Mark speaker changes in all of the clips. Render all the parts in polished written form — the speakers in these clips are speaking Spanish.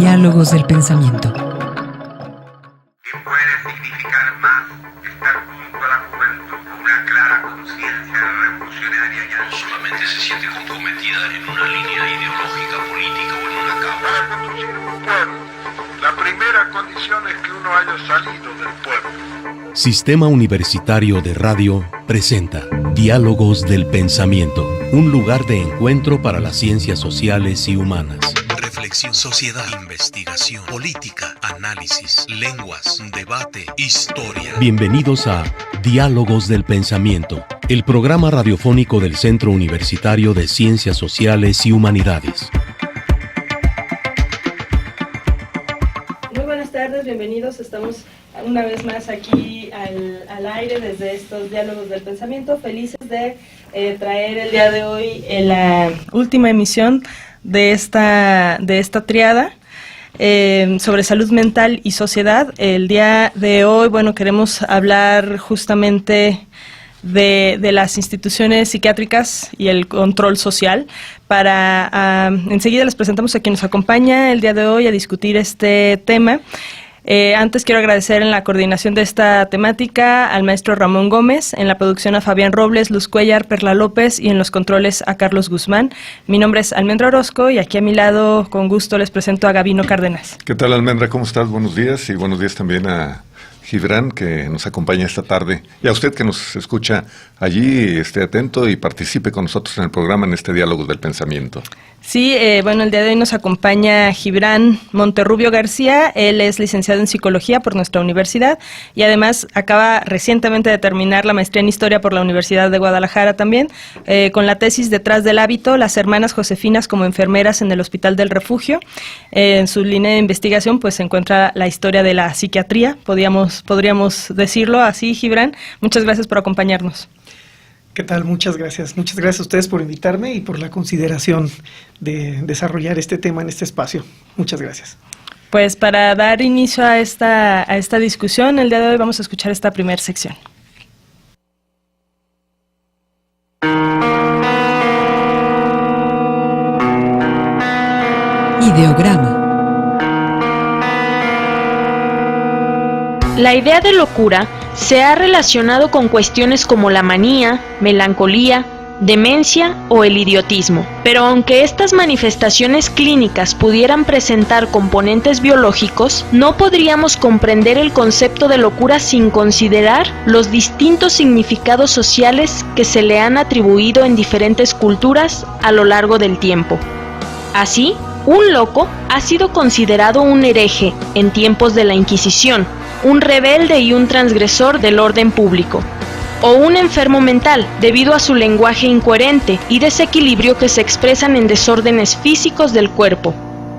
Speaker 1: Diálogos del pensamiento.
Speaker 2: ¿Qué puede significar más estar junto a la juventud con una clara conciencia revolucionaria y anti?
Speaker 3: Solamente se siente comprometida en una línea ideológica, política o en una causa.
Speaker 2: Para conducir un pueblo, la primera condición es que uno haya salido del pueblo.
Speaker 4: Sistema Universitario de Radio presenta Diálogos del Pensamiento, un lugar de encuentro para las ciencias sociales y humanas.
Speaker 3: Reflexión, sociedad, investigación, política, análisis, lenguas, debate, historia.
Speaker 4: Bienvenidos a Diálogos del Pensamiento, el programa radiofónico del Centro Universitario de Ciencias Sociales y Humanidades.
Speaker 5: Muy buenas tardes, bienvenidos. Estamos una vez más aquí al aire desde estos Diálogos del Pensamiento, felices de traer el día de hoy la última emisión de esta triada sobre salud mental y sociedad. El día de hoy, queremos hablar justamente de las instituciones psiquiátricas y el control social. Enseguida les presentamos a quien nos acompaña el día de hoy a discutir este tema. Antes quiero agradecer en la coordinación de esta temática al maestro Ramón Gómez, en la producción a Fabián Robles, Luz Cuellar, Perla López y en los controles a Carlos Guzmán. Mi nombre es Almendra Orozco y aquí a mi lado, con gusto, les presento a Gabino Cárdenas.
Speaker 6: ¿Qué tal, Almendra? ¿Cómo estás? Buenos días y buenos días también a Gibran, que nos acompaña esta tarde, y a usted que nos escucha allí, esté atento y participe con nosotros en el programa en este Diálogo del Pensamiento. Sí, el día de hoy nos acompaña Gibran Monterrubio García. Él es licenciado en Psicología por nuestra universidad y además acaba recientemente de terminar la maestría en Historia por la Universidad de Guadalajara también, con la tesis Detrás del hábito, las hermanas Josefinas como enfermeras en el Hospital del Refugio. En su línea de investigación pues se encuentra la historia de la psiquiatría, podríamos decirlo así. Gibran, muchas gracias por acompañarnos.
Speaker 7: ¿Qué tal? Muchas gracias. Muchas gracias a ustedes por invitarme y por la consideración de desarrollar este tema en este espacio. Muchas gracias.
Speaker 5: Pues para dar inicio a esta discusión, el día de hoy vamos a escuchar esta primera sección.
Speaker 1: Ideograma.
Speaker 8: La idea de locura se ha relacionado con cuestiones como la manía, melancolía, demencia o el idiotismo. Pero aunque estas manifestaciones clínicas pudieran presentar componentes biológicos, no podríamos comprender el concepto de locura sin considerar los distintos significados sociales que se le han atribuido en diferentes culturas a lo largo del tiempo. Así, un loco ha sido considerado un hereje en tiempos de la Inquisición, un rebelde y un transgresor del orden público, o un enfermo mental debido a su lenguaje incoherente y desequilibrio que se expresan en desórdenes físicos del cuerpo.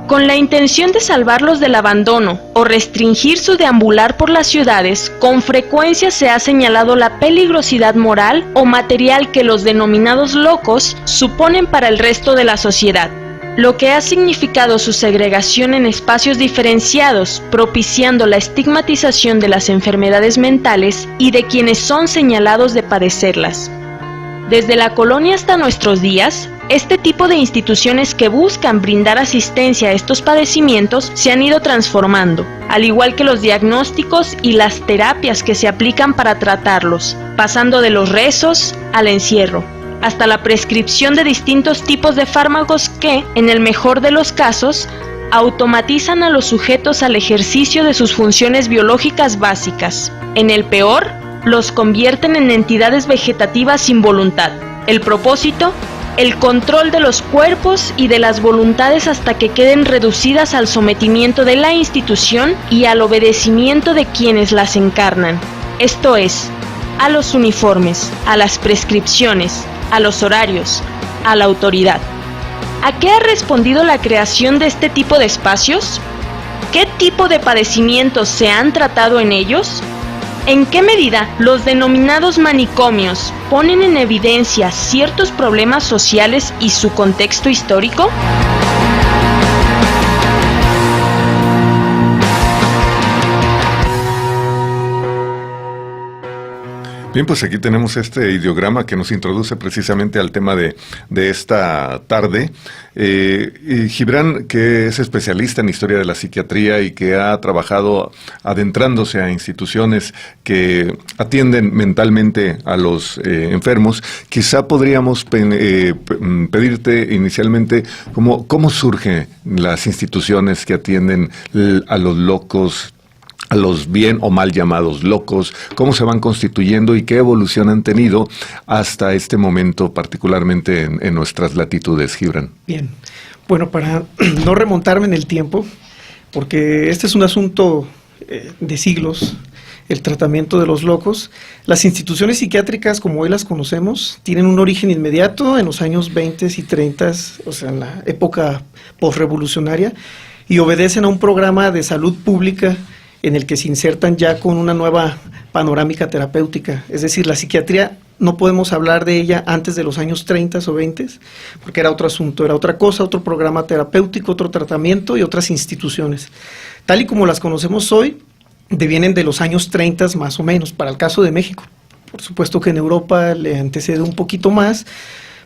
Speaker 8: Con la intención de salvarlos del abandono o restringir su deambular por las ciudades, con frecuencia se ha señalado la peligrosidad moral o material que los denominados locos suponen para el resto de la sociedad, lo que ha significado su segregación en espacios diferenciados, propiciando la estigmatización de las enfermedades mentales y de quienes son señalados de padecerlas. Desde la colonia hasta nuestros días, este tipo de instituciones que buscan brindar asistencia a estos padecimientos se han ido transformando, al igual que los diagnósticos y las terapias que se aplican para tratarlos, pasando de los rezos al encierro, hasta la prescripción de distintos tipos de fármacos que, en el mejor de los casos, automatizan a los sujetos al ejercicio de sus funciones biológicas básicas. En el peor, los convierten en entidades vegetativas sin voluntad. El propósito, el control de los cuerpos y de las voluntades hasta que queden reducidas al sometimiento de la institución y al obedecimiento de quienes las encarnan. Esto es, a los uniformes, a las prescripciones, a los horarios, a la autoridad. ¿A qué ha respondido la creación de este tipo de espacios? ¿Qué tipo de padecimientos se han tratado en ellos? ¿En qué medida los denominados manicomios ponen en evidencia ciertos problemas sociales y su contexto histórico?
Speaker 6: Bien, pues aquí tenemos este ideograma que nos introduce precisamente al tema de esta tarde. Y Gibran, que es especialista en historia de la psiquiatría y que ha trabajado adentrándose a instituciones que atienden mentalmente a los enfermos, quizá podríamos pedirte inicialmente cómo surgen las instituciones que atienden a los locos, a los bien o mal llamados locos, cómo se van constituyendo y qué evolución han tenido hasta este momento, particularmente en nuestras latitudes, Gibran.
Speaker 7: Bien, bueno, para no remontarme en el tiempo, porque este es un asunto de siglos, el tratamiento de los locos, las instituciones psiquiátricas como hoy las conocemos tienen un origen inmediato en los años 20 y 30, o sea, en la época posrevolucionaria, y obedecen a un programa de salud pública en el que se insertan ya con una nueva panorámica terapéutica. Es decir, la psiquiatría no podemos hablar de ella antes de los años 30 o 20, porque era otro asunto, era otra cosa, otro programa terapéutico, otro tratamiento y otras instituciones. Tal y como las conocemos hoy, devienen de los años 30 más o menos, para el caso de México. Por supuesto que en Europa le antecede un poquito más,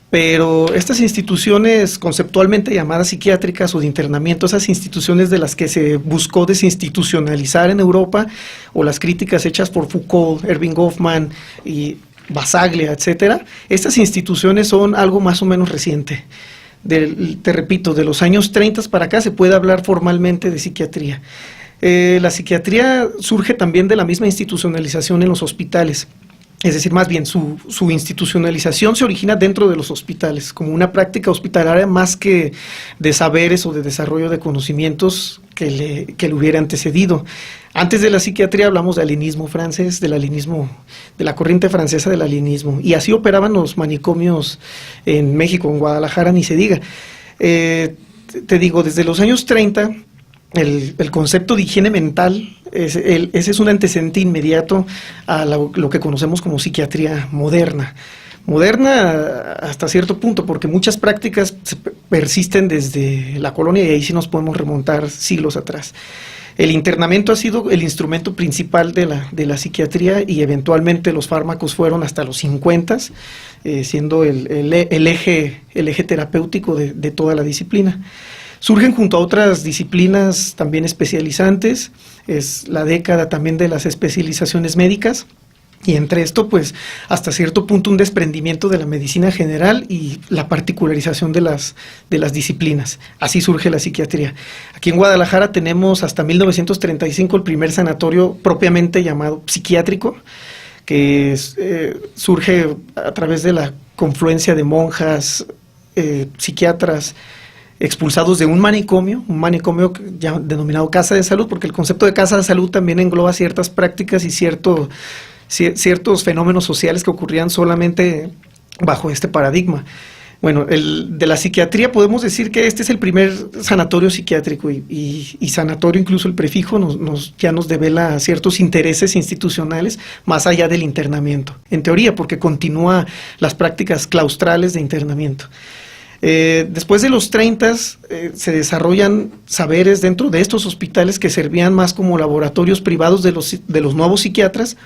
Speaker 7: pero estas instituciones conceptualmente llamadas psiquiátricas o de internamiento, esas instituciones de las que se buscó desinstitucionalizar en Europa, o las críticas hechas por Foucault, Erving Goffman y Basaglia, etcétera, estas instituciones son algo más o menos reciente. Te repito, de los años 30 para acá se puede hablar formalmente de psiquiatría. La psiquiatría surge también de la misma institucionalización en los hospitales. Es decir, más bien su institucionalización se origina dentro de los hospitales, como una práctica hospitalaria más que de saberes o de desarrollo de conocimientos que le hubiera antecedido. Antes de la psiquiatría hablamos de alienismo francés, de la corriente francesa del alienismo, y así operaban los manicomios en México, en Guadalajara, ni se diga. Te digo, desde los años 30... El concepto de higiene mental, ese es un antecedente inmediato a lo que conocemos como psiquiatría moderna. Moderna hasta cierto punto, porque muchas prácticas persisten desde la colonia y ahí sí nos podemos remontar siglos atrás. El internamiento ha sido el instrumento principal de la psiquiatría y eventualmente los fármacos fueron hasta los 50, siendo el eje terapéutico de toda la disciplina. Surgen junto a otras disciplinas también especializantes, es la década también de las especializaciones médicas, y entre esto, pues, hasta cierto punto un desprendimiento de la medicina general y la particularización de las disciplinas. Así surge la psiquiatría. Aquí en Guadalajara tenemos hasta 1935 el primer sanatorio propiamente llamado psiquiátrico, que surge a través de la confluencia de monjas, psiquiatras, expulsados de un manicomio ya denominado casa de salud, porque el concepto de casa de salud también engloba ciertas prácticas y ciertos fenómenos sociales que ocurrían solamente bajo este paradigma. Bueno, de la psiquiatría podemos decir que este es el primer sanatorio psiquiátrico y sanatorio, incluso el prefijo ya nos devela ciertos intereses institucionales más allá del internamiento, en teoría, porque continúa las prácticas claustrales de internamiento. Después de los 30 se desarrollan saberes dentro de estos hospitales que servían más como laboratorios privados de los nuevos psiquiatras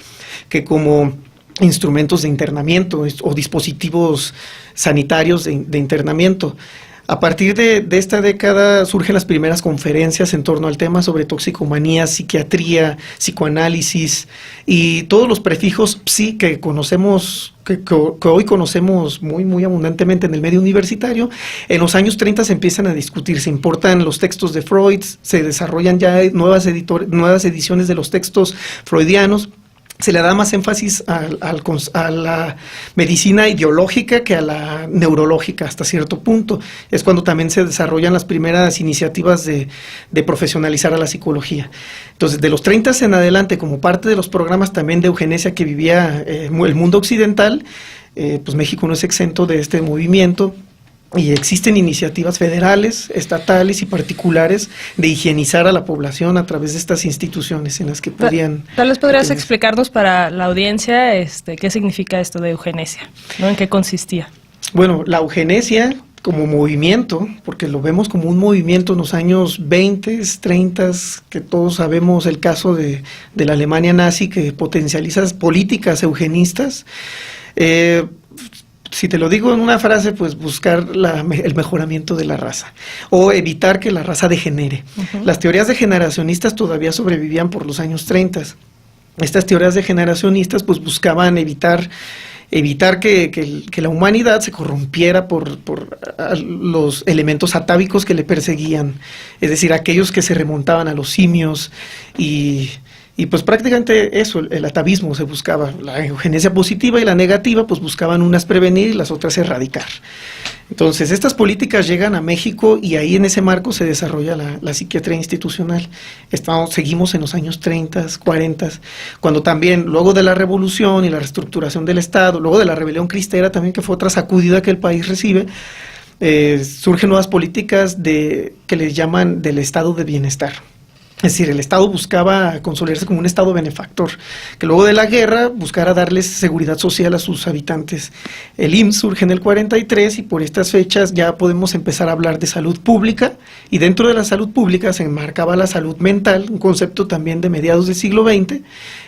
Speaker 7: que como instrumentos de internamiento o dispositivos sanitarios de internamiento. A partir de esta década surgen las primeras conferencias en torno al tema sobre toxicomanía, psiquiatría, psicoanálisis y todos los prefijos psi que conocemos, que hoy conocemos muy abundantemente en el medio universitario. En los años 30 se empiezan a discutir, se importan los textos de Freud, se desarrollan ya nuevas ediciones de los textos freudianos. Se le da más énfasis a la medicina ideológica que a la neurológica hasta cierto punto. Es cuando también se desarrollan las primeras iniciativas de profesionalizar a la psicología. Entonces, de los 30 en adelante, como parte de los programas también de eugenesia que vivía el mundo occidental, pues México no es exento de este movimiento. Y existen iniciativas federales, estatales y particulares de higienizar a la población a través de estas instituciones en las que podían...
Speaker 9: Tal vez podrías explicarnos para la audiencia qué significa esto de eugenesia, ¿no? ¿En qué consistía?
Speaker 7: Bueno, la eugenesia como movimiento, porque lo vemos como un movimiento en los años 20, 30, que todos sabemos el caso de la Alemania nazi, que potencializa políticas eugenistas. Si te lo digo en una frase, pues buscar el mejoramiento de la raza o evitar que la raza degenere. Las teorías degeneracionistas todavía sobrevivían por los años 30. Estas teorías degeneracionistas pues buscaban evitar que la humanidad se corrompiera por los elementos atávicos que le perseguían, es decir, aquellos que se remontaban a los simios y pues prácticamente eso, el atavismo se buscaba, la eugenesia positiva y la negativa, pues buscaban unas prevenir y las otras erradicar. Entonces, estas políticas llegan a México y ahí en ese marco se desarrolla la psiquiatría institucional. Seguimos en los años 30, 40, cuando también, luego de la revolución y la reestructuración del Estado, luego de la rebelión cristera también, que fue otra sacudida que el país recibe, surgen nuevas políticas que les llaman del estado de bienestar. Es decir, el Estado buscaba consolidarse como un Estado benefactor, que luego de la guerra buscara darles seguridad social a sus habitantes. El IMSS surge en el 43 y por estas fechas ya podemos empezar a hablar de salud pública, y dentro de la salud pública se enmarcaba la salud mental, un concepto también de mediados del siglo XX,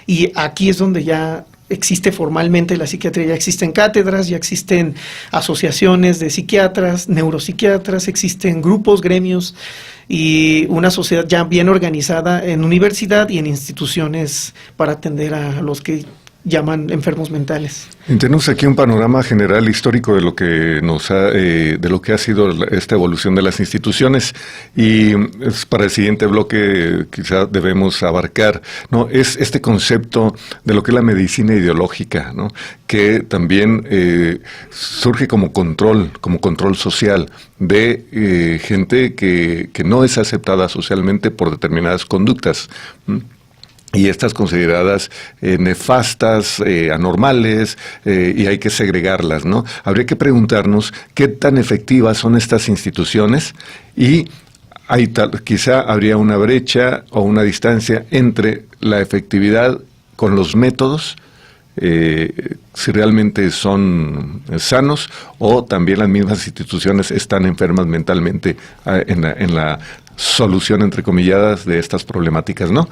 Speaker 7: y aquí es donde ya existe formalmente la psiquiatría, ya existen cátedras, ya existen asociaciones de psiquiatras, neuropsiquiatras, existen grupos, gremios y una sociedad ya bien organizada en universidad y en instituciones para atender a los que llaman enfermos mentales.
Speaker 6: Tenemos aquí un panorama general histórico de lo que de lo que ha sido esta evolución de las instituciones, y para el siguiente bloque quizá debemos abarcar, ¿no?, es este concepto de lo que es la medicina ideológica, ¿no?, que también surge como control social de gente que no es aceptada socialmente por determinadas conductas. Y estas consideradas nefastas, anormales, y hay que segregarlas, ¿no? Habría que preguntarnos qué tan efectivas son estas instituciones, y quizá habría una brecha o una distancia entre la efectividad con los métodos, si realmente son sanos, o también las mismas instituciones están enfermas mentalmente en la solución, entre comilladas, de estas problemáticas, ¿no?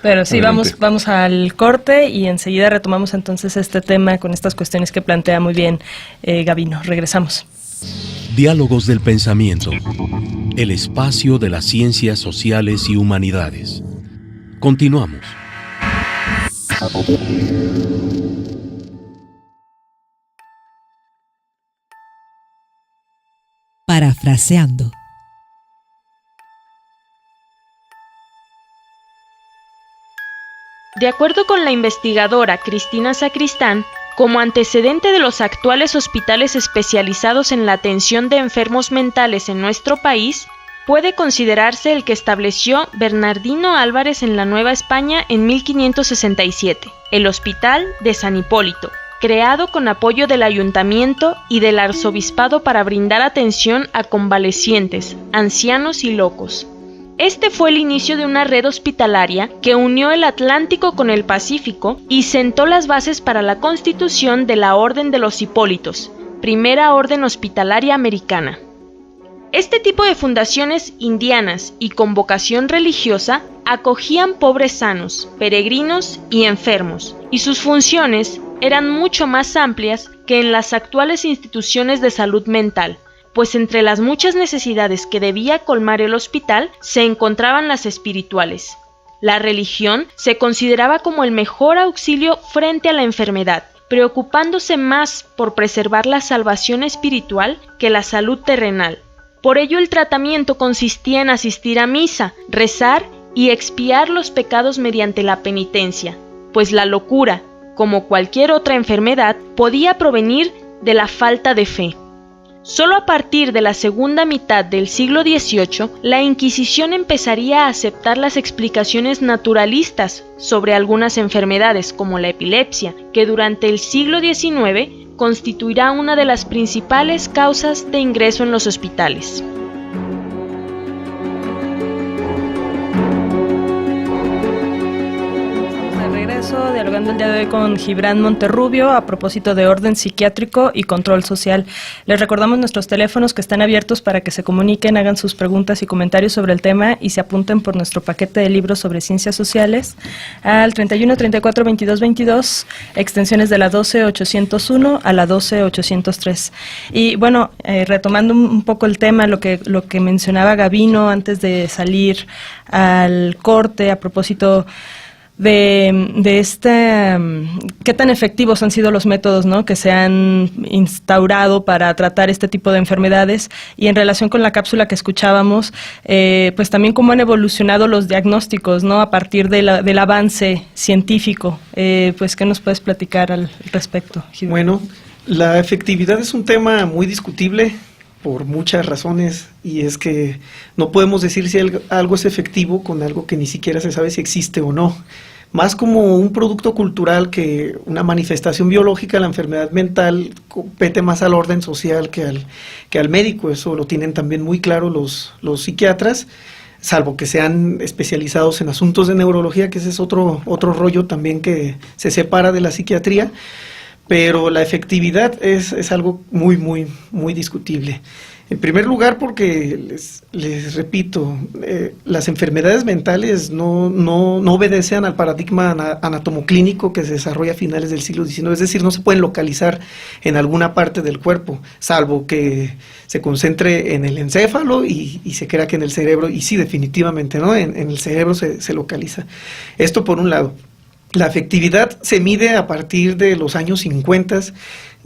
Speaker 9: Pero sí,
Speaker 6: Adelante.
Speaker 9: vamos al corte y enseguida retomamos entonces este tema con estas cuestiones que plantea muy bien Gabino. Regresamos.
Speaker 4: Diálogos del Pensamiento, el espacio de las ciencias sociales y humanidades. Continuamos.
Speaker 1: Parafraseando.
Speaker 8: De acuerdo con la investigadora Cristina Sacristán, como antecedente de los actuales hospitales especializados en la atención de enfermos mentales en nuestro país, puede considerarse el que estableció Bernardino Álvarez en la Nueva España en 1567, el Hospital de San Hipólito, creado con apoyo del Ayuntamiento y del Arzobispado para brindar atención a convalecientes, ancianos y locos. Este fue el inicio de una red hospitalaria que unió el Atlántico con el Pacífico y sentó las bases para la constitución de la Orden de los Hipólitos, primera orden hospitalaria americana. Este tipo de fundaciones indianas y con vocación religiosa acogían pobres sanos, peregrinos y enfermos, y sus funciones eran mucho más amplias que en las actuales instituciones de salud mental, pues entre las muchas necesidades que debía colmar el hospital se encontraban las espirituales. La religión se consideraba como el mejor auxilio frente a la enfermedad, preocupándose más por preservar la salvación espiritual que la salud terrenal. Por ello el tratamiento consistía en asistir a misa, rezar y expiar los pecados mediante la penitencia, pues la locura, como cualquier otra enfermedad, podía provenir de la falta de fe. Solo a partir de la segunda mitad del siglo XVIII, la Inquisición empezaría a aceptar las explicaciones naturalistas sobre algunas enfermedades, como la epilepsia, que durante el siglo XIX constituirá una de las principales causas de ingreso en los hospitales.
Speaker 9: regreso dialogando el día de hoy con Gibran Monterrubio a propósito de orden psiquiátrico y control social. Les recordamos nuestros teléfonos que están abiertos para que se comuniquen, hagan sus preguntas y comentarios sobre el tema y se apunten por nuestro paquete de libros sobre ciencias sociales al 31 34 22 22, extensiones de la 12-801 a la 12-803. Y bueno, retomando un poco el tema, lo que mencionaba Gabino antes de salir al corte a propósito de qué tan efectivos han sido los métodos, ¿no?, que se han instaurado para tratar este tipo de enfermedades, y en relación con la cápsula que escuchábamos, pues también cómo han evolucionado los diagnósticos, ¿no?, a partir del avance científico. Pues, ¿qué nos puedes platicar al respecto, Gibran?
Speaker 7: Bueno, la efectividad es un tema muy discutible por muchas razones, y es que no podemos decir si algo es efectivo con algo que ni siquiera se sabe si existe o no. Más como un producto cultural que una manifestación biológica, la enfermedad mental compete más al orden social que al médico. Eso lo tienen también muy claro los psiquiatras, salvo que sean especializados en asuntos de neurología, que ese es otro rollo también que se separa de la psiquiatría. Pero la efectividad es algo muy, muy, muy discutible. En primer lugar, porque les repito, las enfermedades mentales no obedecen al paradigma anatomoclínico que se desarrolla a finales del siglo XIX, es decir, no se pueden localizar en alguna parte del cuerpo, salvo que se concentre en el encéfalo y se crea que en el cerebro, y sí, definitivamente, ¿no?, en el cerebro se localiza. Esto por un lado. La efectividad se mide a partir de los años 50,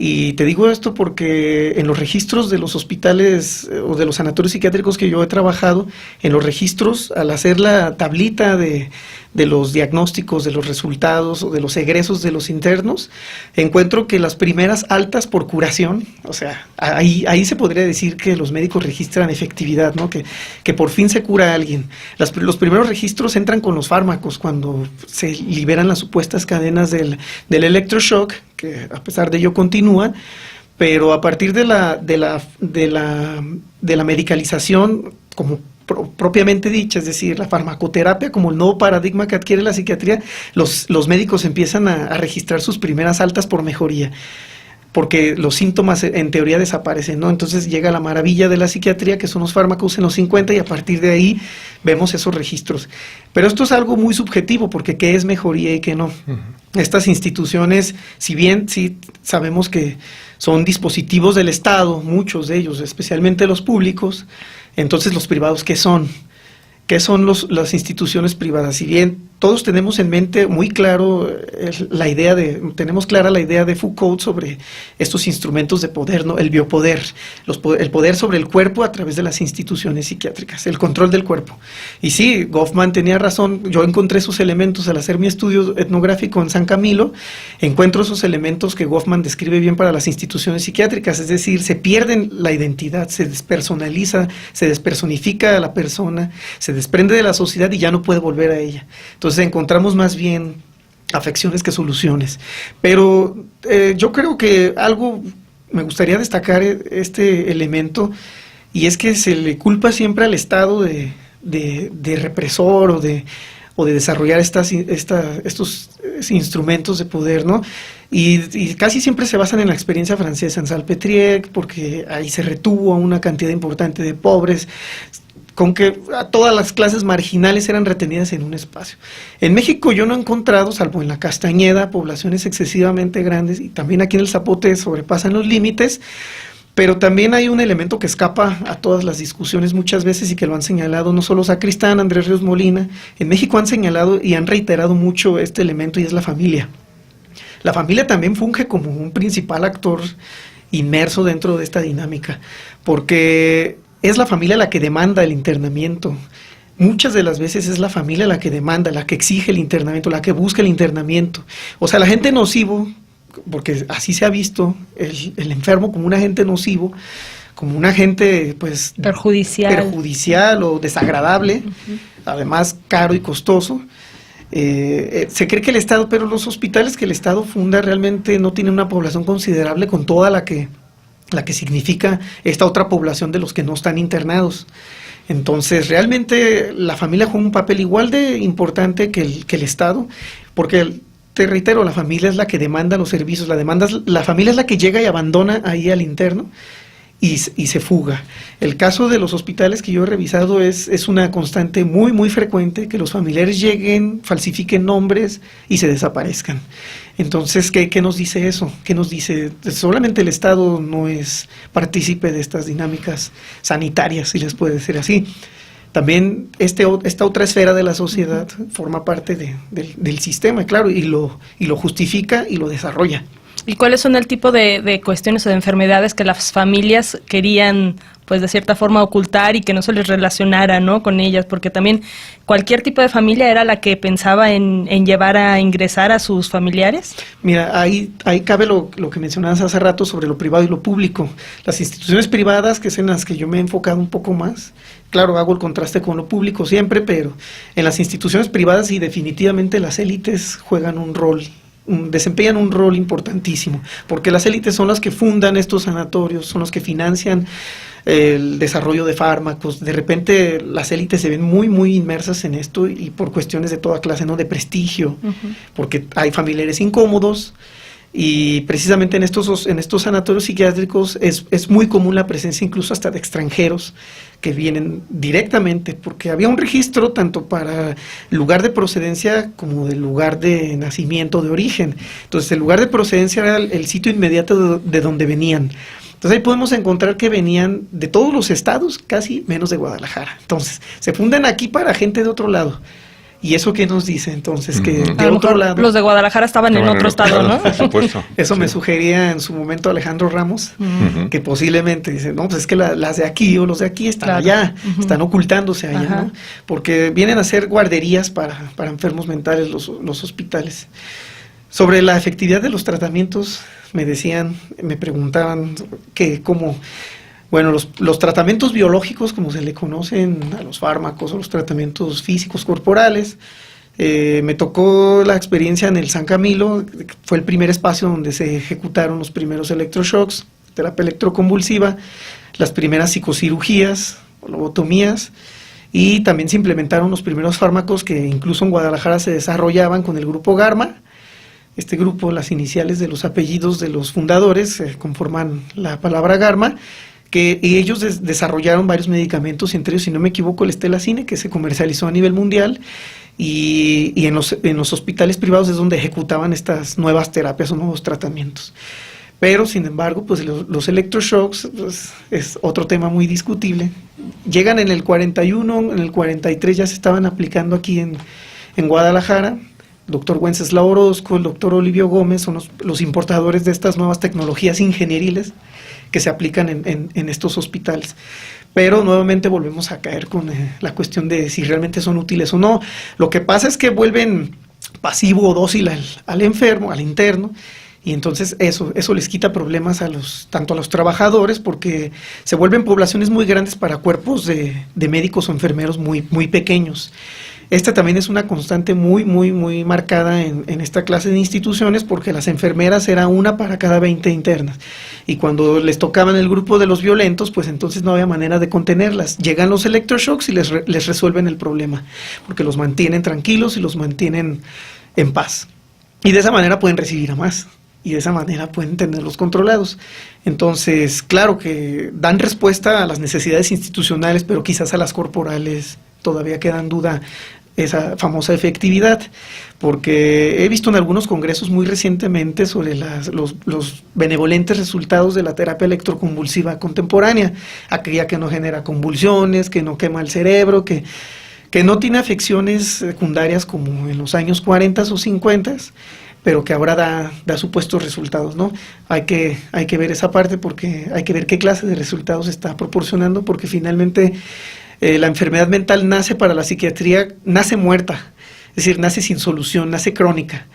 Speaker 7: y te digo esto porque en los registros de los hospitales o de los sanatorios psiquiátricos que yo he trabajado, en los registros, al hacer la tablita de los diagnósticos, de los resultados o de los egresos de los internos, encuentro que las primeras altas por curación, o sea, ahí se podría decir que los médicos registran efectividad, ¿no?, que por fin se cura a alguien. Los primeros registros entran con los fármacos, cuando se liberan las supuestas cadenas del electroshock, que a pesar de ello continúa, pero a partir de la medicalización como propiamente dicha, es decir, la farmacoterapia como el nuevo paradigma que adquiere la psiquiatría, los médicos empiezan a registrar sus primeras altas por mejoría, porque los síntomas en teoría desaparecen, ¿no? Entonces llega la maravilla de la psiquiatría, que son los fármacos en los 50, y a partir de ahí vemos esos registros. Pero esto es algo muy subjetivo, porque ¿qué es mejoría y qué no? Estas instituciones, si bien sí sabemos que son dispositivos del Estado, muchos de ellos, especialmente los públicos, entonces los privados, ¿qué son? ¿Qué son las instituciones privadas? Si bien todos tenemos en mente muy claro tenemos clara la idea de Foucault sobre estos instrumentos de poder, ¿no? El biopoder, el poder sobre el cuerpo a través de las instituciones psiquiátricas, el control del cuerpo. Y sí, Goffman tenía razón, yo encontré esos elementos al hacer mi estudio etnográfico en San Camilo, encuentro esos elementos que Goffman describe bien para las instituciones psiquiátricas, es decir, se pierden la identidad, se despersonaliza, se despersonifica a la persona, se desprende de la sociedad y ya no puede volver a ella. Entonces encontramos más bien afecciones que soluciones. Pero yo creo que algo me gustaría destacar este elemento, y es que se le culpa siempre al Estado de represor o de desarrollar estos instrumentos de poder, ¿no? Y casi siempre se basan en la experiencia francesa, en Salpêtrière, porque ahí se retuvo a una cantidad importante de pobres, con que a todas las clases marginales eran retenidas en un espacio. En México yo no he encontrado, salvo en la Castañeda, poblaciones excesivamente grandes, y también aquí en el Zapote sobrepasan los límites, pero también hay un elemento que escapa a todas las discusiones muchas veces, y que lo han señalado no solo Sacristán, Andrés Ríos Molina. En México han señalado y han reiterado mucho este elemento, y es la familia. La familia también funge como un principal actor inmerso dentro de esta dinámica, porque es la familia la que demanda el internamiento. Muchas de las veces es la familia la que demanda, la que exige el internamiento, la que busca el internamiento. O sea, el agente nocivo, porque así se ha visto el enfermo como un agente nocivo, como un agente pues perjudicial o desagradable, además caro y costoso. Se cree que el Estado, pero los hospitales que el Estado funda realmente no tienen una población considerable con toda la que significa esta otra población de los que no están internados. Entonces, realmente la familia juega un papel igual de importante que el Estado, porque te reitero, la familia es la que demanda los servicios, la familia es la que llega y abandona ahí al interno y se fuga. El caso de los hospitales que yo he revisado es una constante muy, muy frecuente, que los familiares lleguen, falsifiquen nombres y se desaparezcan. Entonces, ¿qué nos dice eso? ¿Qué nos dice? Solamente el Estado no es partícipe de estas dinámicas sanitarias, si les puede decir así. También esta otra esfera de la sociedad forma parte del sistema, claro, y lo justifica y lo desarrolla.
Speaker 9: ¿Y cuáles son el tipo de cuestiones o de enfermedades que las familias querían, pues de cierta forma, ocultar y que no se les relacionara, ¿no?, con ellas? Porque también cualquier tipo de familia era la que pensaba en llevar a ingresar a sus familiares.
Speaker 7: Mira, ahí cabe lo que mencionabas hace rato sobre lo privado y lo público. Las instituciones privadas, que es en las que yo me he enfocado un poco más, claro, hago el contraste con lo público siempre, pero en las instituciones privadas sí, definitivamente las élites juegan un rol, desempeñan un rol importantísimo, porque las élites son las que fundan estos sanatorios, son los que financian el desarrollo de fármacos. De repente las élites se ven muy, muy inmersas en esto y por cuestiones de toda clase, ¿no?, de prestigio, porque hay familiares incómodos. Y precisamente en estos sanatorios psiquiátricos es muy común la presencia incluso hasta de extranjeros que vienen directamente, porque había un registro tanto para el lugar de procedencia como del lugar de nacimiento, de origen. Entonces el lugar de procedencia era el sitio inmediato de donde venían. Entonces ahí podemos encontrar que venían de todos los estados, casi menos de Guadalajara. Entonces se fundan aquí para gente de otro lado. ¿Y eso qué nos dice entonces? Que de otro lado,
Speaker 9: los de Guadalajara estaban en otro estado, ¿no?
Speaker 6: Por supuesto.
Speaker 7: Eso me sugería en su momento Alejandro Ramos, que posiblemente dice, no, pues es que las de aquí o los de aquí están allá, están ocultándose allá, ¿no? Porque vienen a ser guarderías para enfermos mentales los hospitales. Sobre la efectividad de los tratamientos, me preguntaban que cómo... Bueno, los tratamientos biológicos, como se le conocen a los fármacos o los tratamientos físicos corporales, me tocó la experiencia en el San Camilo, fue el primer espacio donde se ejecutaron los primeros electroshocks, terapia electroconvulsiva, las primeras psicocirugías, lobotomías, y también se implementaron los primeros fármacos que incluso en Guadalajara se desarrollaban con el grupo Garma. Este grupo, las iniciales de los apellidos de los fundadores conforman la palabra Garma, y ellos desarrollaron varios medicamentos, entre ellos, si no me equivoco, el Estelacine, que se comercializó a nivel mundial, y en los hospitales privados es donde ejecutaban estas nuevas terapias o nuevos tratamientos. Pero, sin embargo, pues los electroshocks pues, es otro tema muy discutible. Llegan en el 41, en el 43 ya se estaban aplicando aquí en Guadalajara. El doctor Wenceslao Orozco, el doctor Olivio Gómez son los importadores de estas nuevas tecnologías ingenieriles que se aplican en estos hospitales. Pero nuevamente volvemos a caer con la cuestión de si realmente son útiles o no. Lo que pasa es que vuelven pasivo o dócil al enfermo, al interno, y entonces eso les quita problemas tanto a los trabajadores, porque se vuelven poblaciones muy grandes para cuerpos de médicos o enfermeros muy, muy pequeños. Esta también es una constante muy, muy, muy marcada en esta clase de instituciones, porque las enfermeras era una para cada 20 internas. Y cuando les tocaban el grupo de los violentos, pues entonces no había manera de contenerlas. Llegan los electroshocks y les resuelven el problema, porque los mantienen tranquilos y los mantienen en paz. Y de esa manera pueden recibir a más. Y de esa manera pueden tenerlos controlados. Entonces, claro que dan respuesta a las necesidades institucionales, pero quizás a las corporales todavía queda en duda esa famosa efectividad, porque he visto en algunos congresos muy recientemente sobre los benevolentes resultados de la terapia electroconvulsiva contemporánea, aquella que no genera convulsiones, que no quema el cerebro, que no tiene afecciones secundarias como en los años 40 o 50, pero que ahora da supuestos resultados, ¿no? Hay que ver esa parte, porque hay que ver qué clase de resultados está proporcionando, porque finalmente la enfermedad mental nace para la psiquiatría, nace muerta, es decir, nace sin solución, nace crónica,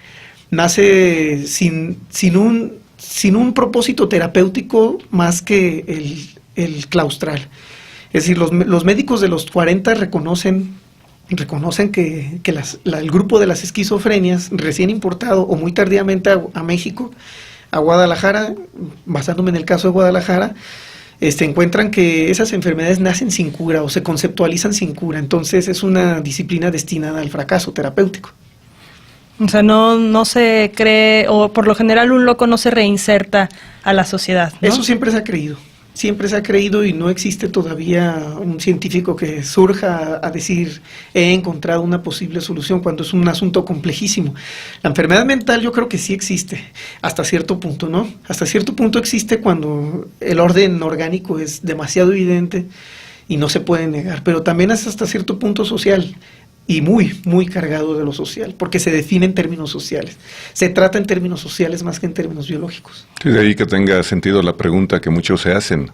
Speaker 7: nace sin un propósito terapéutico más que el claustral. Es decir, los médicos de los 40 reconocen que el grupo de las esquizofrenias recién importado o muy tardíamente a México, a Guadalajara, basándome en el caso de Guadalajara, encuentran que esas enfermedades nacen sin cura o se conceptualizan sin cura. Entonces es una disciplina destinada al fracaso terapéutico.
Speaker 9: O sea, no se cree, o por lo general un loco no se reinserta a la sociedad, ¿no?
Speaker 7: Eso siempre se ha creído. Siempre se ha creído y no existe todavía un científico que surja a decir he encontrado una posible solución cuando es un asunto complejísimo. La enfermedad mental yo creo que sí existe, hasta cierto punto, ¿no? Hasta cierto punto existe cuando el orden orgánico es demasiado evidente y no se puede negar, pero también es hasta cierto punto social y muy, muy cargado de lo social, porque se define en términos sociales. Se trata en términos sociales más que en términos biológicos.
Speaker 6: Sí, de ahí que tenga sentido la pregunta que muchos se hacen.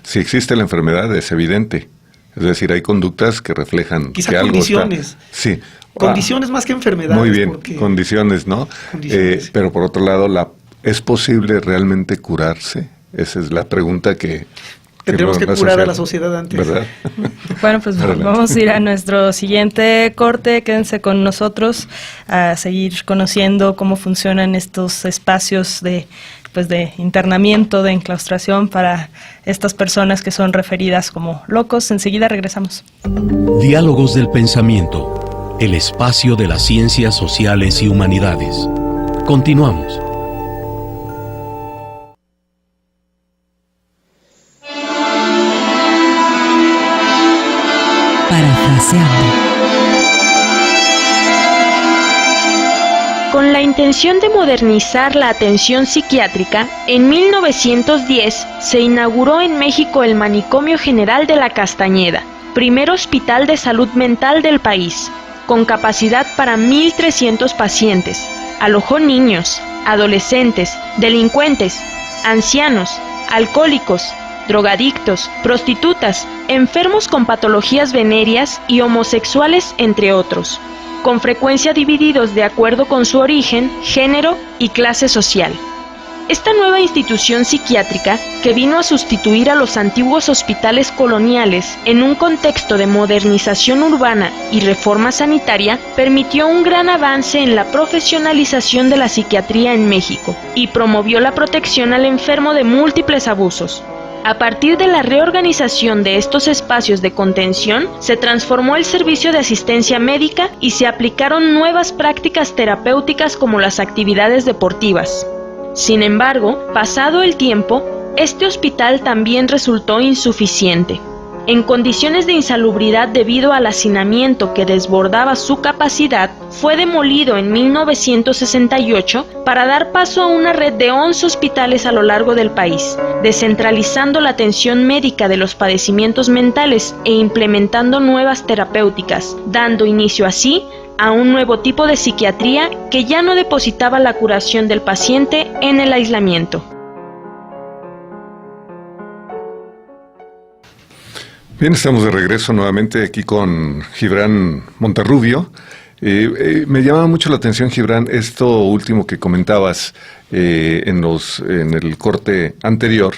Speaker 6: Si existe la enfermedad, es evidente. Es decir, hay conductas que reflejan
Speaker 7: quizá
Speaker 6: que algo
Speaker 7: condiciones.
Speaker 6: está... Sí.
Speaker 7: Condiciones más que enfermedades.
Speaker 6: Muy bien, condiciones, ¿no? Condiciones. Pero por otro lado, ¿es posible realmente curarse? Esa es la pregunta que...
Speaker 7: Tendremos que curar a la sociedad antes.
Speaker 6: ¿Verdad?
Speaker 9: Bueno, pues vamos a ir a nuestro siguiente corte. Quédense con nosotros a seguir conociendo cómo funcionan estos espacios de internamiento, de enclaustración para estas personas que son referidas como locos. Enseguida regresamos.
Speaker 4: Diálogos del Pensamiento, el espacio de las ciencias sociales y humanidades. Continuamos.
Speaker 1: Parafraseando.
Speaker 8: Con la intención de modernizar la atención psiquiátrica, en 1910 se inauguró en México el Manicomio General de la Castañeda, primer hospital de salud mental del país, con capacidad para 1.300 pacientes. Alojó niños, adolescentes, delincuentes, ancianos, alcohólicos, drogadictos, prostitutas, enfermos con patologías venéreas y homosexuales, entre otros, con frecuencia divididos de acuerdo con su origen, género y clase social. Esta nueva institución psiquiátrica, que vino a sustituir a los antiguos hospitales coloniales en un contexto de modernización urbana y reforma sanitaria, permitió un gran avance en la profesionalización de la psiquiatría en México y promovió la protección al enfermo de múltiples abusos. A partir de la reorganización de estos espacios de contención, se transformó el servicio de asistencia médica y se aplicaron nuevas prácticas terapéuticas como las actividades deportivas. Sin embargo, pasado el tiempo, este hospital también resultó insuficiente. En condiciones de insalubridad debido al hacinamiento que desbordaba su capacidad, fue demolido en 1968 para dar paso a una red de 11 hospitales a lo largo del país, descentralizando la atención médica de los padecimientos mentales e implementando nuevas terapéuticas, dando inicio así a un nuevo tipo de psiquiatría que ya no depositaba la curación del paciente en el aislamiento.
Speaker 6: Bien, estamos de regreso nuevamente aquí con Gibran Monterrubio. Me llamaba mucho la atención, Gibran, esto último que comentabas en el corte anterior,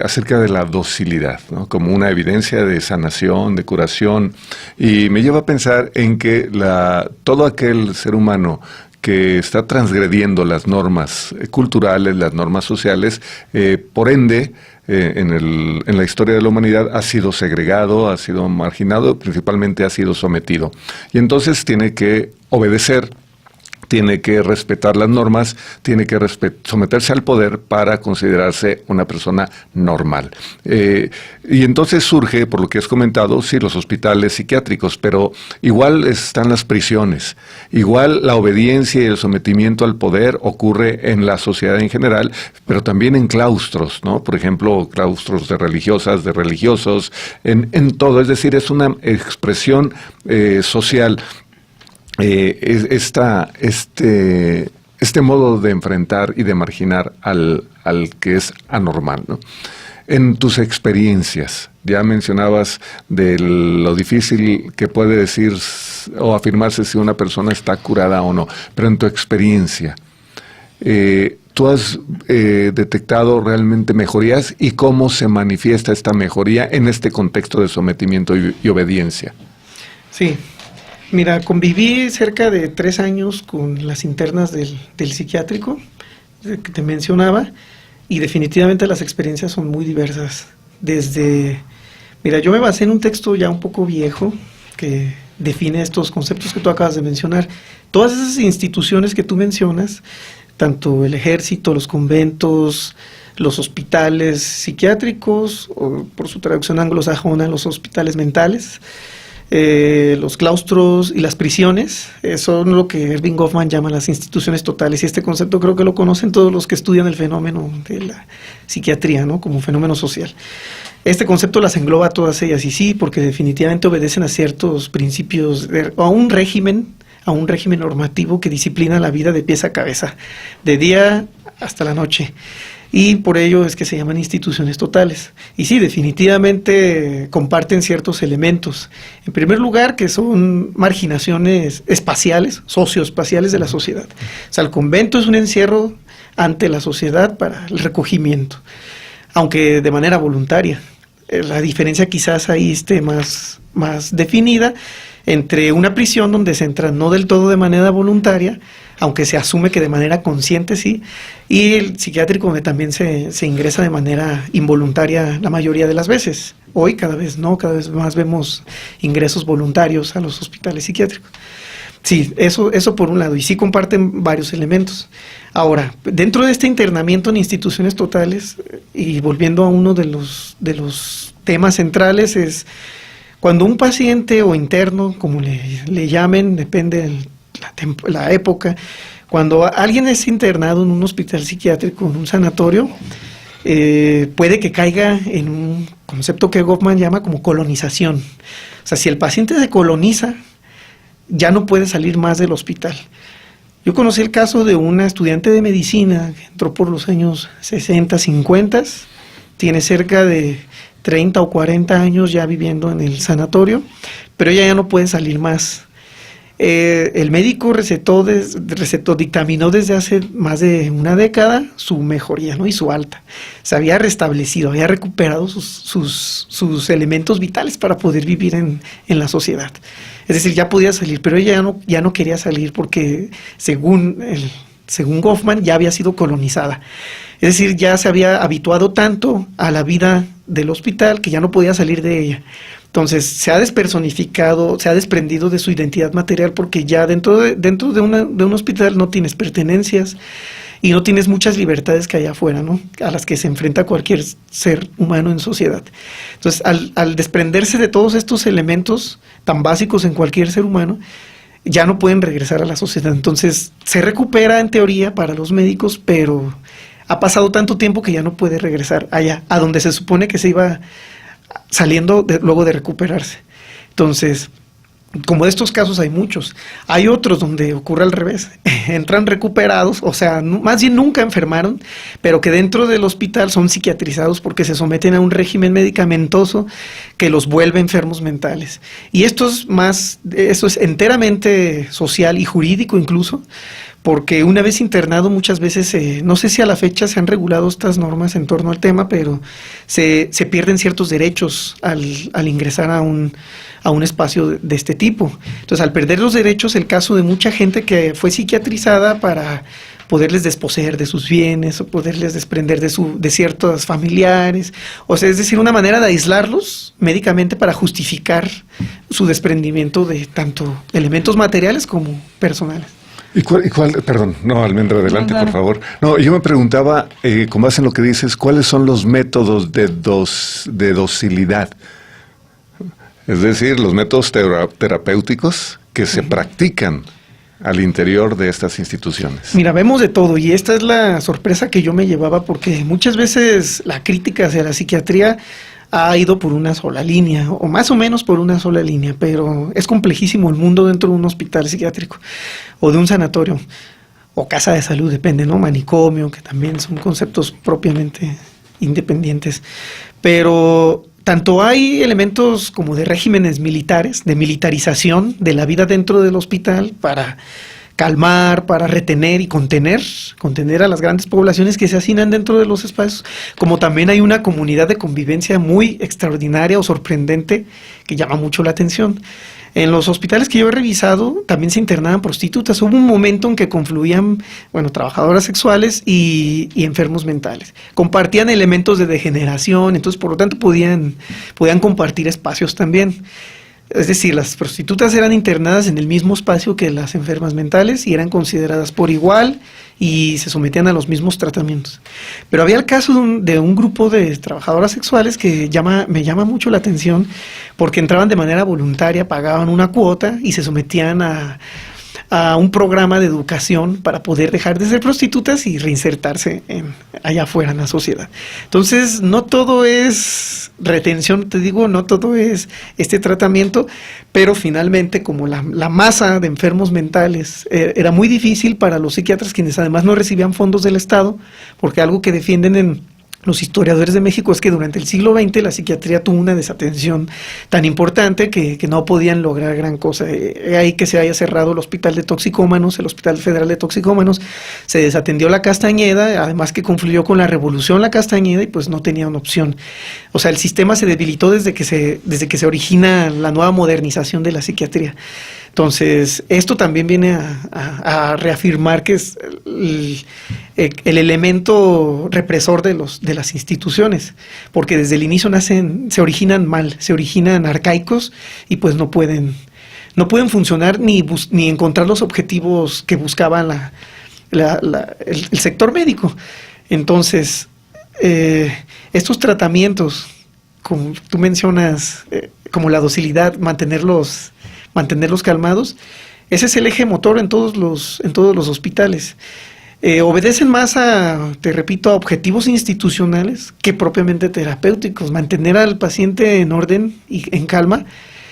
Speaker 6: acerca de la docilidad, ¿no? Como una evidencia de sanación, de curación, y me lleva a pensar en que todo aquel ser humano que está transgrediendo las normas culturales, las normas sociales, por ende, en la historia de la humanidad ha sido segregado, ha sido marginado, principalmente ha sido sometido. Y entonces tiene que obedecer, tiene que respetar las normas, tiene que someterse al poder para considerarse una persona normal. Y entonces surge, por lo que has comentado, sí, los hospitales psiquiátricos, pero igual están las prisiones, igual la obediencia y el sometimiento al poder ocurre en la sociedad en general, pero también en claustros, ¿no? Por ejemplo, claustros de religiosas, de religiosos, en todo, es decir, es una expresión social. Este modo de enfrentar y de marginar al que es anormal, ¿no? En tus experiencias, ya mencionabas de lo difícil que puede decir o afirmarse si una persona está curada o no, pero en tu experiencia, ¿tú has detectado realmente mejorías y cómo se manifiesta esta mejoría en este contexto de sometimiento y obediencia?
Speaker 7: Sí. Mira, conviví cerca de 3 años con las internas del psiquiátrico que te mencionaba, y definitivamente las experiencias son muy diversas. Mira, yo me basé en un texto ya un poco viejo, que define estos conceptos que tú acabas de mencionar. Todas esas instituciones que tú mencionas, tanto el ejército, los conventos, los hospitales psiquiátricos, o por su traducción anglosajona, los hospitales mentales, los claustros y las prisiones, son lo que Erving Goffman llama las instituciones totales, y este concepto creo que lo conocen todos los que estudian el fenómeno de la psiquiatría, ¿no?, como fenómeno social. Este concepto las engloba a todas ellas, y sí, porque definitivamente obedecen a ciertos principios, a un régimen normativo que disciplina la vida de pies a cabeza, de día hasta la noche. Y por ello es que se llaman instituciones totales. Y sí, definitivamente comparten ciertos elementos. En primer lugar, que son marginaciones espaciales, socioespaciales de la sociedad. O sea, el convento es un encierro ante la sociedad para el recogimiento, aunque de manera voluntaria. La diferencia quizás ahí esté más definida entre una prisión donde se entra no del todo de manera voluntaria, aunque se asume que de manera consciente sí, y el psiquiátrico donde también se ingresa de manera involuntaria la mayoría de las veces. Hoy cada vez más vemos ingresos voluntarios a los hospitales psiquiátricos. Sí, eso por un lado, y sí comparten varios elementos. Ahora, dentro de este internamiento en instituciones totales, y volviendo a uno de los temas centrales, es cuando un paciente o interno, como le llamen, depende de la época, cuando alguien es internado en un hospital psiquiátrico, en un sanatorio, puede que caiga en un concepto que Goffman llama como colonización. O sea, si el paciente se coloniza, ya no puede salir más del hospital. Yo conocí el caso de una estudiante de medicina que entró por los años 60, 50, tiene cerca de 30 o 40 años ya viviendo en el sanatorio, pero ella ya no puede salir más. El médico dictaminó desde hace más de una década su mejoría, ¿no?, y su alta. Se había restablecido, había recuperado sus elementos vitales para poder vivir en la sociedad. Es decir, ya podía salir, pero ella ya no quería salir porque, según Goffman, ya había sido colonizada. Es decir, ya se había habituado tanto a la vida del hospital que ya no podía salir de ella. Entonces, se ha despersonificado, se ha desprendido de su identidad material porque ya dentro de un hospital no tienes pertenencias y no tienes muchas libertades que hay afuera, ¿no?, a las que se enfrenta cualquier ser humano en sociedad. Entonces, al desprenderse de todos estos elementos tan básicos en cualquier ser humano, ya no pueden regresar a la sociedad. Entonces, se recupera en teoría para los médicos, pero ha pasado tanto tiempo que ya no puede regresar allá, a donde se supone que se iba saliendo luego de recuperarse. Entonces, como de estos casos hay muchos. Hay otros donde ocurre al revés. Entran recuperados, o sea, más bien nunca enfermaron, pero que dentro del hospital son psiquiatrizados porque se someten a un régimen medicamentoso que los vuelve enfermos mentales. Y esto es enteramente social y jurídico incluso, porque una vez internado muchas veces, no sé si a la fecha se han regulado estas normas en torno al tema, pero se pierden ciertos derechos al ingresar a un espacio de este tipo. Entonces, al perder los derechos, el caso de mucha gente que fue psiquiatrizada para poderles desposeer de sus bienes o poderles desprender de ciertos familiares, o sea, es decir, una manera de aislarlos médicamente para justificar su desprendimiento de tanto elementos materiales como personales.
Speaker 6: ¿Y cuál? Perdón, no, Almendra, adelante, por favor. No, yo me preguntaba, con base en lo que dices, ¿cuáles son los métodos de docilidad? Es decir, los métodos terapéuticos que se practican al interior de estas instituciones.
Speaker 7: Mira, vemos de todo, y esta es la sorpresa que yo me llevaba, porque muchas veces la crítica hacia la psiquiatría ha ido por una sola línea, o más o menos por una sola línea, pero es complejísimo el mundo dentro de un hospital psiquiátrico, o de un sanatorio, o casa de salud, depende, ¿no?, manicomio, que también son conceptos propiamente independientes. Pero tanto hay elementos como de regímenes militares, de militarización de la vida dentro del hospital para calmar, para retener y contener a las grandes poblaciones que se hacinan dentro de los espacios, como también hay una comunidad de convivencia muy extraordinaria o sorprendente que llama mucho la atención. En los hospitales que yo he revisado también se internaban prostitutas. Hubo un momento en que confluían, trabajadoras sexuales y enfermos mentales. Compartían elementos de degeneración, entonces por lo tanto podían compartir espacios también. Es decir, las prostitutas eran internadas en el mismo espacio que las enfermas mentales y eran consideradas por igual y se sometían a los mismos tratamientos. Pero había el caso de un grupo de trabajadoras sexuales que me llama mucho la atención porque entraban de manera voluntaria, pagaban una cuota y se sometían a un programa de educación para poder dejar de ser prostitutas y reinsertarse allá afuera en la sociedad. Entonces, no todo es retención, te digo, no todo es este tratamiento, pero finalmente, como la masa de enfermos mentales era muy difícil para los psiquiatras, quienes además no recibían fondos del Estado, porque algo que defienden en los historiadores de México es que durante el siglo XX la psiquiatría tuvo una desatención tan importante que no podían lograr gran cosa. Ahí que se haya cerrado el Hospital de Toxicómanos, el Hospital Federal de Toxicómanos, se desatendió la Castañeda, además que confluyó con la Revolución la Castañeda y pues no tenía una opción. O sea, el sistema se debilitó desde que se origina la nueva modernización de la psiquiatría. Entonces, esto también viene a reafirmar que es el elemento represor de las instituciones, porque desde el inicio se originan mal, se originan arcaicos y pues no pueden funcionar ni encontrar los objetivos que buscaba el sector médico. Entonces, estos tratamientos, como tú mencionas, como la docilidad, mantenerlos calmados, ese es el eje motor en todos los hospitales. Obedecen más te repito, a objetivos institucionales que propiamente terapéuticos, mantener al paciente en orden y en calma,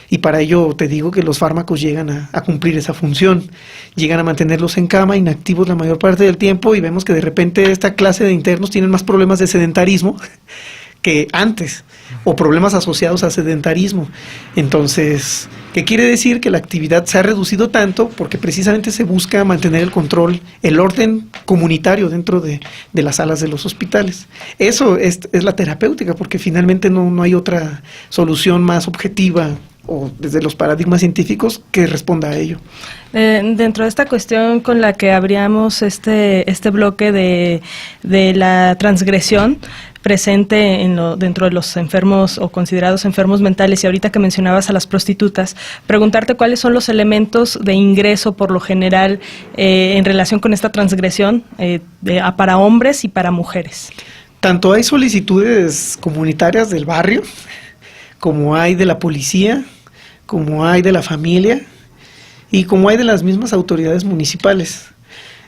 Speaker 7: y para ello te digo que los fármacos llegan a cumplir esa función, llegan a mantenerlos en cama, inactivos la mayor parte del tiempo, y vemos que de repente esta clase de internos tienen más problemas de sedentarismo que antes, o problemas asociados a sedentarismo. Entonces, ¿qué quiere decir? Que la actividad se ha reducido tanto porque precisamente se busca mantener el control, el orden comunitario dentro de las salas de los hospitales. Eso es la terapéutica, porque finalmente no hay otra solución más objetiva o desde los paradigmas científicos que responda a ello.
Speaker 9: Dentro de esta cuestión con la que abríamos este bloque de la transgresión presente dentro de los enfermos o considerados enfermos mentales, y ahorita que mencionabas a las prostitutas, preguntarte cuáles son los elementos de ingreso por lo general en relación con esta transgresión para hombres y para mujeres.
Speaker 7: Tanto hay solicitudes comunitarias del barrio, como hay de la policía, como hay de la familia y como hay de las mismas autoridades municipales.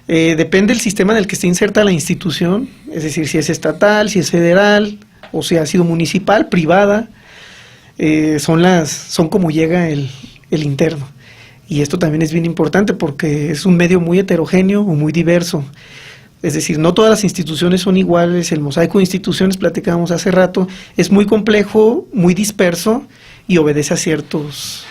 Speaker 7: Depende del sistema en el que esté inserta la institución, es decir, si es estatal, si es federal, o si ha sido municipal, privada, son como llega el interno. Y esto también es bien importante porque es un medio muy heterogéneo o muy diverso. Es decir, no todas las instituciones son iguales, el mosaico de instituciones, platicábamos hace rato, es muy complejo, muy disperso y obedece a ciertos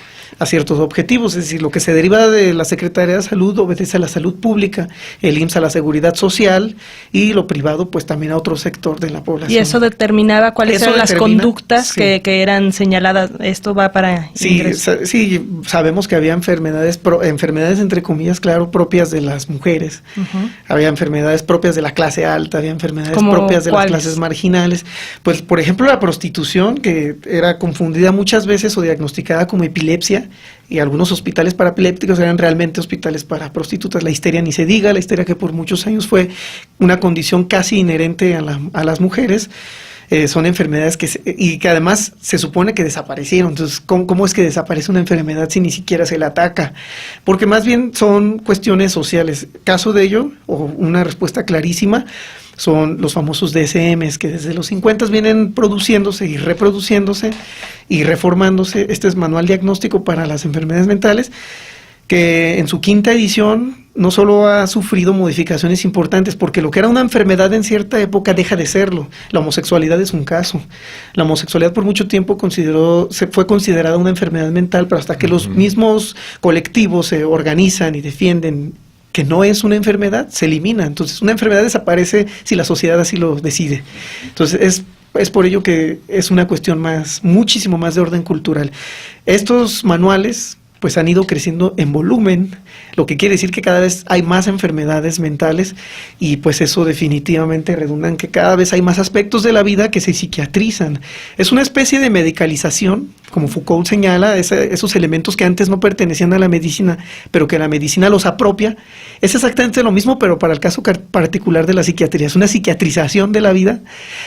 Speaker 7: objetivos. Es decir, lo que se deriva de la Secretaría de Salud obedece a la salud pública, el IMSS a la seguridad social y lo privado pues también a otro sector de la población.
Speaker 9: Y eso determinaba cuáles eran las conductas que eran señaladas. Esto va para ingreso.
Speaker 7: Sí, sabemos que había enfermedades entre comillas, claro, propias de las mujeres. Uh-huh. Había enfermedades propias de la clase alta, había enfermedades propias de las clases marginales. Pues, por ejemplo, la prostitución, que era confundida muchas veces o diagnosticada como epilepsia, y algunos hospitales para epilépticos eran realmente hospitales para prostitutas. La histeria ni se diga, la histeria que por muchos años fue una condición casi inherente a las mujeres. Son enfermedades que además se supone que desaparecieron. Entonces, ¿cómo es que desaparece una enfermedad si ni siquiera se la ataca? Porque más bien son cuestiones sociales. Caso de ello, o una respuesta clarísima, son los famosos DSMs, que desde los 50 vienen produciéndose y reproduciéndose y reformándose. Este es Manual Diagnóstico para las Enfermedades Mentales, que en su 5ª edición no solo ha sufrido modificaciones importantes, porque lo que era una enfermedad en cierta época deja de serlo. La homosexualidad es un caso. La homosexualidad por mucho tiempo fue considerada una enfermedad mental, pero hasta que los mismos colectivos se organizan y defienden que no es una enfermedad, se elimina. Entonces, una enfermedad desaparece si la sociedad así lo decide. Entonces, es por ello que es una cuestión muchísimo más de orden cultural. Estos manuales pues han ido creciendo en volumen, lo que quiere decir que cada vez hay más enfermedades mentales y pues eso definitivamente redunda en que cada vez hay más aspectos de la vida que se psiquiatrizan. Es una especie de medicalización, como Foucault señala, esos elementos que antes no pertenecían a la medicina, pero que la medicina los apropia. Es exactamente lo mismo, pero para el caso particular de la psiquiatría. Es una psiquiatrización de la vida,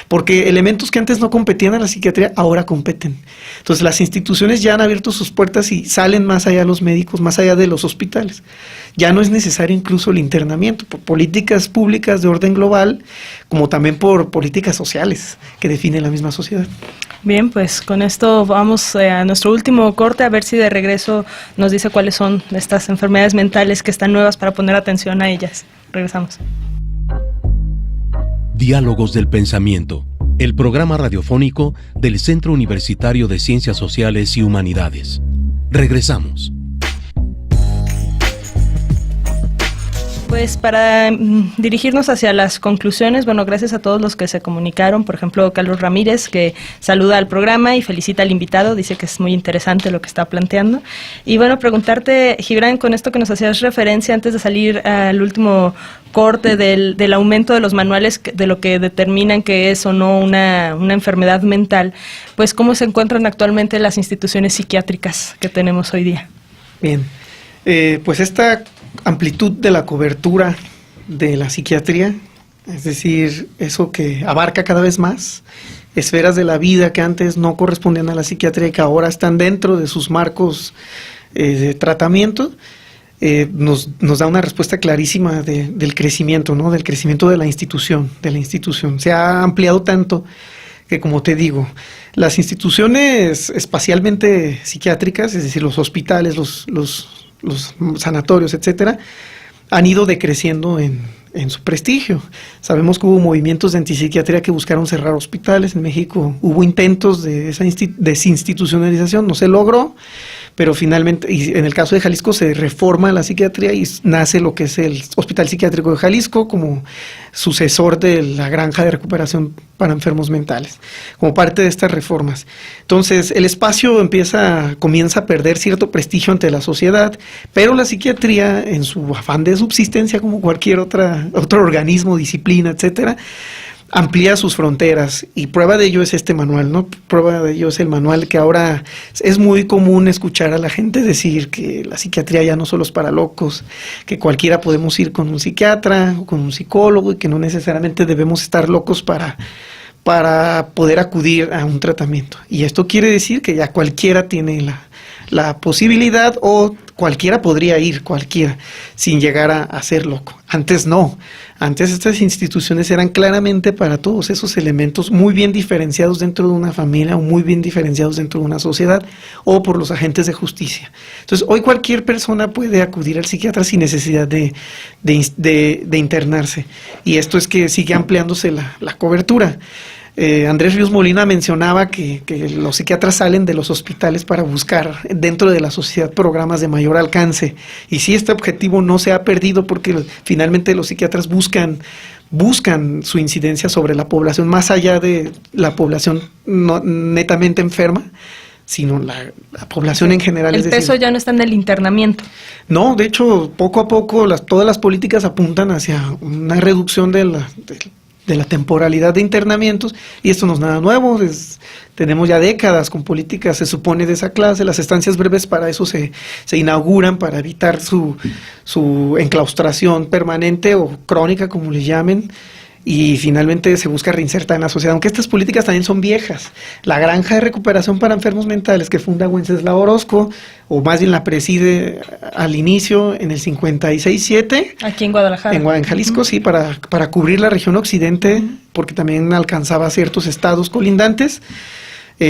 Speaker 7: porque elementos que antes no competían a la psiquiatría ahora competen. Entonces las instituciones ya han abierto sus puertas y salen más allá los médicos, más allá de los hospitales. Ya no es necesario incluso el internamiento, por políticas públicas de orden global, como también por políticas sociales que define la misma sociedad.
Speaker 9: Bien, pues con esto vamos a nuestro último corte, a ver si de regreso nos dice cuáles son estas enfermedades mentales que están nuevas para poner atención a ellas. Regresamos.
Speaker 4: Diálogos del Pensamiento, el programa radiofónico del Centro Universitario de Ciencias Sociales y Humanidades. Regresamos.
Speaker 9: Pues para dirigirnos hacia las conclusiones, bueno, gracias a todos los que se comunicaron, por ejemplo, Carlos Ramírez, que saluda al programa y felicita al invitado, dice que es muy interesante lo que está planteando. Y bueno, preguntarte, Gibran, con esto que nos hacías referencia antes de salir al último corte del aumento de los manuales de lo que determinan que es o no una enfermedad mental, pues ¿cómo se encuentran actualmente las instituciones psiquiátricas que tenemos hoy día?
Speaker 7: Bien, pues esta amplitud de la cobertura de la psiquiatría, es decir, eso que abarca cada vez más esferas de la vida que antes no correspondían a la psiquiatría y que ahora están dentro de sus marcos de tratamiento, nos da una respuesta clarísima del crecimiento, ¿no? Del crecimiento de la institución, Se ha ampliado tanto que, como te digo, las instituciones espacialmente psiquiátricas, es decir, los hospitales, los sanatorios, etcétera, han ido decreciendo en su prestigio. Sabemos que hubo movimientos de antipsiquiatría que buscaron cerrar hospitales. En México hubo intentos de esa desinstitucionalización, no se logró, pero finalmente, y en el caso de Jalisco, se reforma la psiquiatría y nace lo que es el Hospital Psiquiátrico de Jalisco como sucesor de la Granja de Recuperación para Enfermos Mentales, como parte de estas reformas. Entonces, el espacio comienza a perder cierto prestigio ante la sociedad, pero la psiquiatría, en su afán de subsistencia, como cualquier otro organismo, disciplina, etcétera, amplía sus fronteras, y prueba de ello es este manual, ¿no? Prueba de ello es el manual que ahora es muy común escuchar a la gente decir que la psiquiatría ya no solo es para locos, que cualquiera podemos ir con un psiquiatra o con un psicólogo y que no necesariamente debemos estar locos para poder acudir a un tratamiento. Y esto quiere decir que ya cualquiera tiene la posibilidad, o cualquiera podría ir, sin llegar a ser loco. Antes no. Antes estas instituciones eran claramente para todos esos elementos muy bien diferenciados dentro de una familia o muy bien diferenciados dentro de una sociedad, o por los agentes de justicia. Entonces, hoy cualquier persona puede acudir al psiquiatra sin necesidad de internarse. Y esto es que sigue ampliándose la cobertura. Andrés Ríos Molina mencionaba que los psiquiatras salen de los hospitales para buscar dentro de la sociedad programas de mayor alcance. Y sí, este objetivo no se ha perdido, porque finalmente los psiquiatras buscan su incidencia sobre la población, más allá de la población netamente enferma, sino la población en general.
Speaker 9: El peso ya no está en el internamiento.
Speaker 7: No, de hecho, poco a poco todas las políticas apuntan hacia una reducción de la temporalidad de internamientos, y esto no es nada nuevo. Tenemos ya décadas con políticas, se supone, de esa clase. Las estancias breves para eso se inauguran, para evitar su enclaustración permanente o crónica, como le llamen, y finalmente se busca reinsertar en la sociedad, aunque estas políticas también son viejas. La Granja de Recuperación para Enfermos Mentales, que funda Wenceslao Orozco, o más bien la preside al inicio en el 56-7.
Speaker 9: Aquí en Guadalajara.
Speaker 7: En Jalisco, sí, para cubrir la región occidente, porque también alcanzaba ciertos estados colindantes.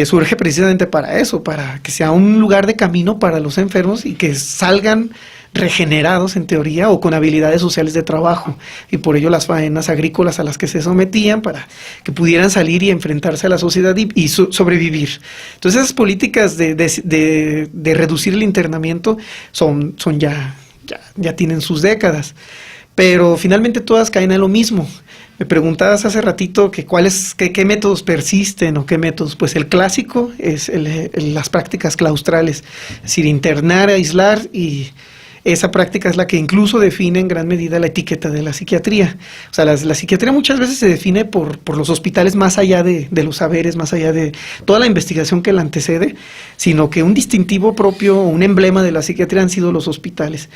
Speaker 7: Surge precisamente para eso, para que sea un lugar de camino para los enfermos y que salgan regenerados, en teoría, o con habilidades sociales de trabajo, y por ello las faenas agrícolas a las que se sometían, para que pudieran salir y enfrentarse a la sociedad y sobrevivir. Entonces, esas políticas de reducir el internamiento ya tienen sus décadas. pero finalmente todas caen a lo mismo. Me preguntabas hace ratito que qué métodos persisten o qué métodos. Pues el clásico es las prácticas claustrales, es decir, internar, aislar, y esa práctica es la que incluso define en gran medida la etiqueta de la psiquiatría. O sea, la psiquiatría muchas veces se define por los hospitales más allá de los saberes, más allá de toda la investigación que la antecede, sino que un distintivo propio, un emblema de la psiquiatría han sido los hospitales.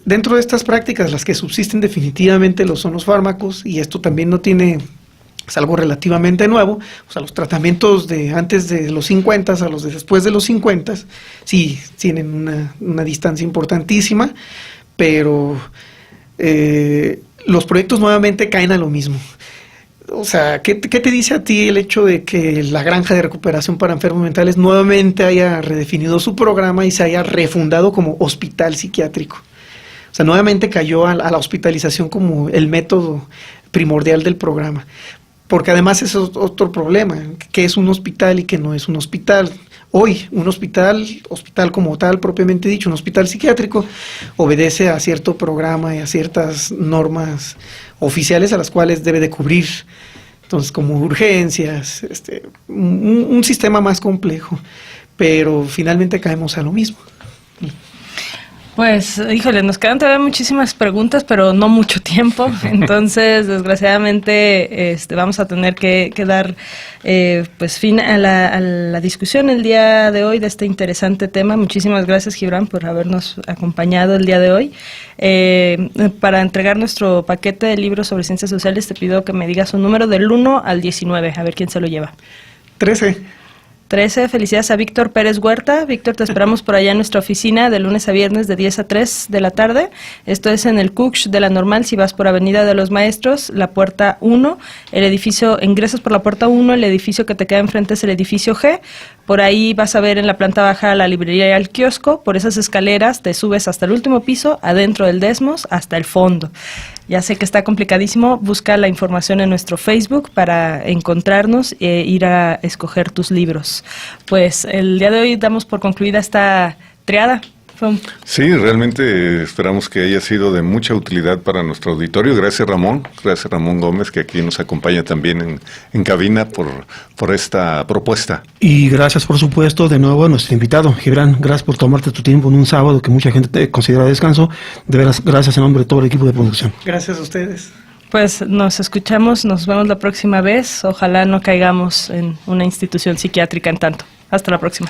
Speaker 7: Dentro de estas prácticas, las que subsisten definitivamente son los fármacos, y esto también es algo relativamente nuevo. O sea, los tratamientos de antes de los 50 a los de después de los 50 sí tienen una distancia importantísima, pero los proyectos nuevamente caen a lo mismo. O sea, ¿qué te dice a ti el hecho de que la Granja de Recuperación para Enfermos Mentales nuevamente haya redefinido su programa y se haya refundado como hospital psiquiátrico? O sea, nuevamente cayó a la hospitalización como el método primordial del programa. Porque además es otro problema, que es un hospital y que no es un hospital. Hoy, un hospital como tal, propiamente dicho, un hospital psiquiátrico, obedece a cierto programa y a ciertas normas oficiales a las cuales debe de cubrir. Entonces, como urgencias, un sistema más complejo, pero finalmente caemos a lo mismo.
Speaker 9: Pues, híjole, nos quedan todavía muchísimas preguntas, pero no mucho tiempo. Entonces, desgraciadamente, vamos a tener que dar pues fin a la discusión el día de hoy de este interesante tema. Muchísimas gracias, Gibran, por habernos acompañado el día de hoy. Para entregar nuestro paquete de libros sobre ciencias sociales, te pido que me digas un número del 1 al 19, a ver quién se lo lleva.
Speaker 7: 13.
Speaker 9: Felicidades a Víctor Pérez Huerta. Víctor, te esperamos por allá en nuestra oficina de lunes a viernes de 10 a 3 de la tarde. Esto es en el Cuch de la Normal, si vas por Avenida de los Maestros, la puerta 1, el edificio, ingresas por la puerta 1, el edificio que te queda enfrente es el edificio G. Por ahí vas a ver en la planta baja la librería y el kiosco. Por esas escaleras te subes hasta el último piso, adentro del Desmos, hasta el fondo. Ya sé que está complicadísimo, busca la información en nuestro Facebook para encontrarnos e ir a escoger tus libros. Pues el día de hoy damos por concluida esta triada.
Speaker 6: Sí, realmente esperamos que haya sido de mucha utilidad para nuestro auditorio. Gracias Ramón Gómez, que aquí nos acompaña también en cabina por esta propuesta.
Speaker 10: Y gracias, por supuesto, de nuevo a nuestro invitado, Gibran. Gracias por tomarte tu tiempo en un sábado que mucha gente considera descanso. De veras, gracias en nombre de todo el equipo de producción.
Speaker 7: Gracias a ustedes.
Speaker 9: Pues nos escuchamos, nos vemos la próxima vez. Ojalá no caigamos en una institución psiquiátrica en tanto. Hasta la próxima.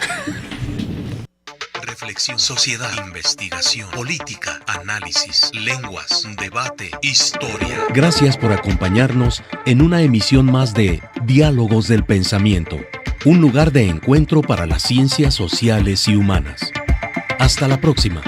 Speaker 4: Reflexión, sociedad, investigación, política, análisis, lenguas, debate, historia. Gracias por acompañarnos en una emisión más de Diálogos del Pensamiento, un lugar de encuentro para las ciencias sociales y humanas. Hasta la próxima.